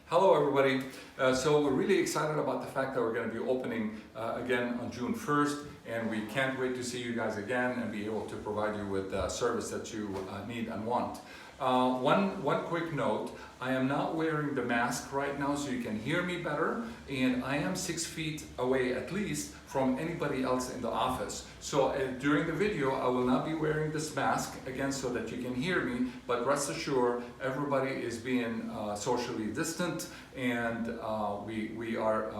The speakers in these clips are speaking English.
Hello everybody. So we're really excited about the fact that we're going to be opening again on June 1st, and we can't wait to see you guys again and be able to provide you with the service that you need and want. One quick note, I am not wearing the mask right now so you can hear me better, and I am 6 feet away at least from anybody else in the office. So during the video I will not be wearing this mask again so that you can hear me, but rest assured everybody is being socially distant, and we are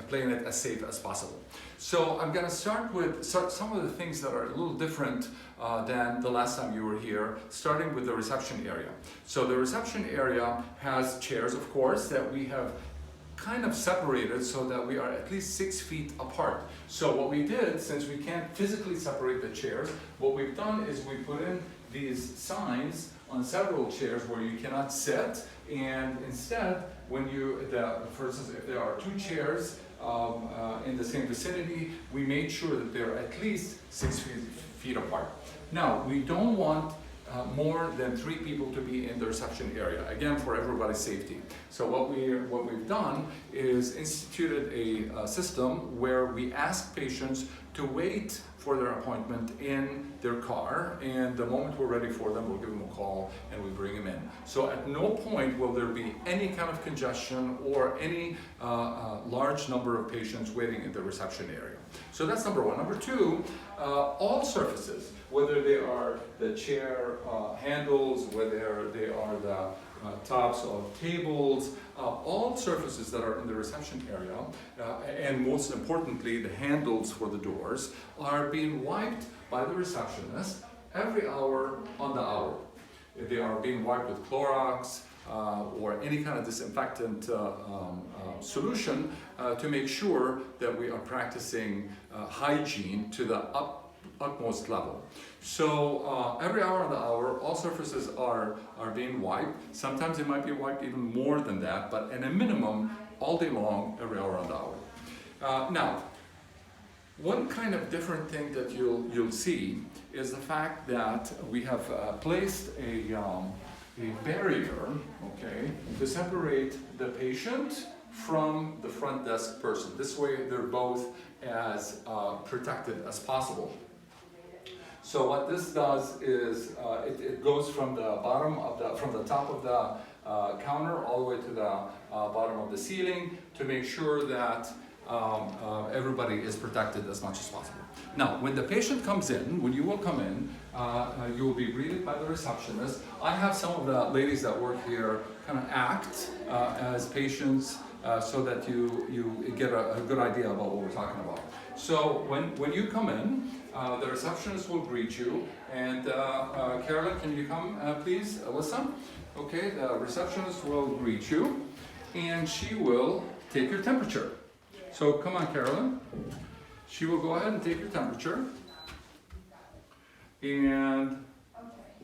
playing it as safe as possible. So I'm going to start with some of the things that are a little different than the last time you were here, starting with the reception area. So the reception area has chairs, of course, that we have kind of separated so that we are at least 6 feet apart. So what we did, since we can't physically separate the chairs, what we've done is we put in these signs on several chairs where you cannot sit, and instead, when for instance, if there are 2 chairs in the same vicinity, we made sure that they're at least 6 feet apart. Now, we don't want more than 3 people to be in the reception area, again for everybody's safety. So what we've done is instituted a system where we ask patients to wait for their appointment in their car, and the moment we're ready for them, we'll give them a call and we bring them in. So at no point will there be any kind of congestion or any large number of patients waiting in the reception area. So that's number one. Number two, all surfaces, whether they are the chair handles, whether they are the tops of tables, all surfaces that are in the reception area, and most importantly the handles for the doors, are being wiped by the receptionist every hour on the hour. They are being wiped with Clorox or any kind of disinfectant solution to make sure that we are practicing hygiene to the utmost level. So every hour on the hour, all surfaces are being wiped. Sometimes they might be wiped even more than that, but at a minimum, all day long, every hour on the hour. Now, one kind of different thing that you'll see is the fact that we have placed a barrier, okay, to separate the patient from the front desk person. This way, they're both as protected as possible. So what this does is it goes from the from the top of the counter all the way to the bottom of the ceiling to make sure that everybody is protected as much as possible. Now, when the patient comes in, when you will come in, you will be greeted by the receptionist. I have some of the ladies that work here kind of act as patients so that you get a good idea about what we're talking about. So when you come in, the receptionist will greet you, and Carolyn, can you come please, Alyssa? Okay, the receptionist will greet you, and she will take your temperature. So come on, Carolyn. She will go ahead and take your temperature, and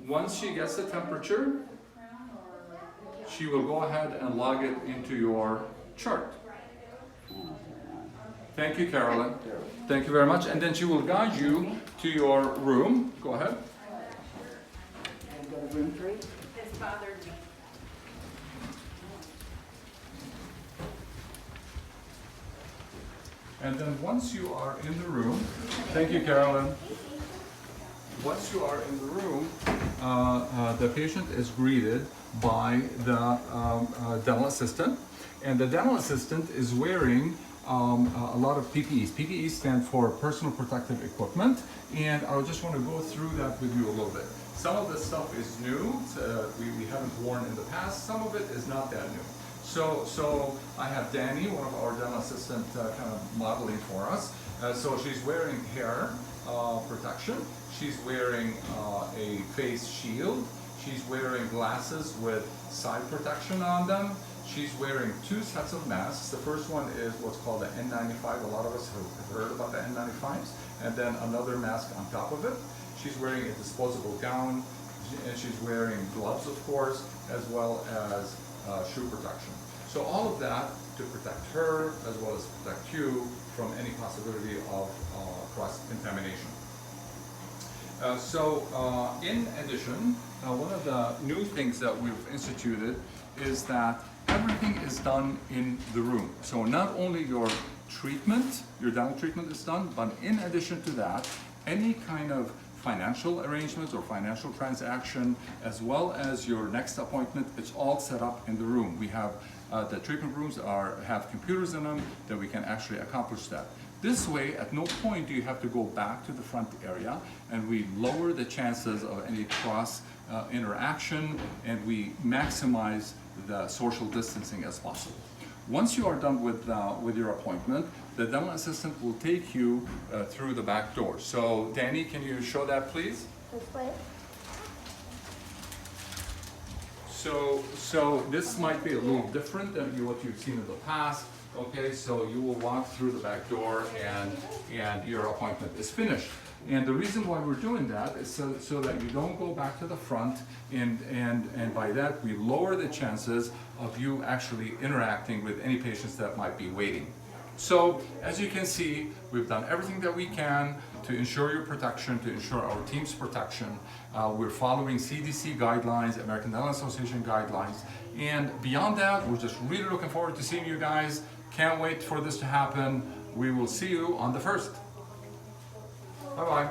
once she gets the temperature, she will go ahead and log it into your chart. Thank you, Carolyn. Thank you very much. And then she will guide you to your room. Go ahead. And go to room 3. This bothered me. And then once you are in the room, thank you, Carolyn. Once you are in the room, the patient is greeted by the dental assistant, and the dental assistant is wearing a lot of PPEs. PPEs stand for personal protective equipment, and I just want to go through that with you a little bit. Some of this stuff is new, we haven't worn in the past. Some of it is not that new. So I have Danny, one of our dental assistant, kind of modeling for us. So she's wearing hair protection. She's wearing a face shield. She's wearing glasses with side protection on them. She's wearing 2 sets of masks. The first one is what's called the N95. A lot of us have heard about the N95s. And then another mask on top of it. She's wearing a disposable gown, and she's wearing gloves, of course, as well as shoe protection. So all of that to protect her as well as protect you from any possibility of cross-contamination. In addition, one of the new things that we've instituted is that everything is done in the room. So not only your treatment, your dental treatment is done, but in addition to that, any kind of financial arrangements or financial transaction, as well as your next appointment, it's all set up in the room. We have the treatment rooms have computers in them that we can actually accomplish that. This way, at no point do you have to go back to the front area, and we lower the chances of any cross interaction, and we maximize the social distancing as possible. Once you are done with your appointment, the dental assistant will take you through the back door. So, Danny, can you show that, please? This way. So this might be a little different than what you've seen in the past. Okay, so you will walk through the back door and your appointment is finished. And the reason why we're doing that is so that you don't go back to the front, and by that we lower the chances of you actually interacting with any patients that might be waiting. So as you can see, we've done everything that we can to ensure your protection, to ensure our team's protection. We're following CDC guidelines, American Dental Association guidelines, and beyond that, we're just really looking forward to seeing you guys. Can't wait for this to happen. We will see you on the 1st. Bye-bye.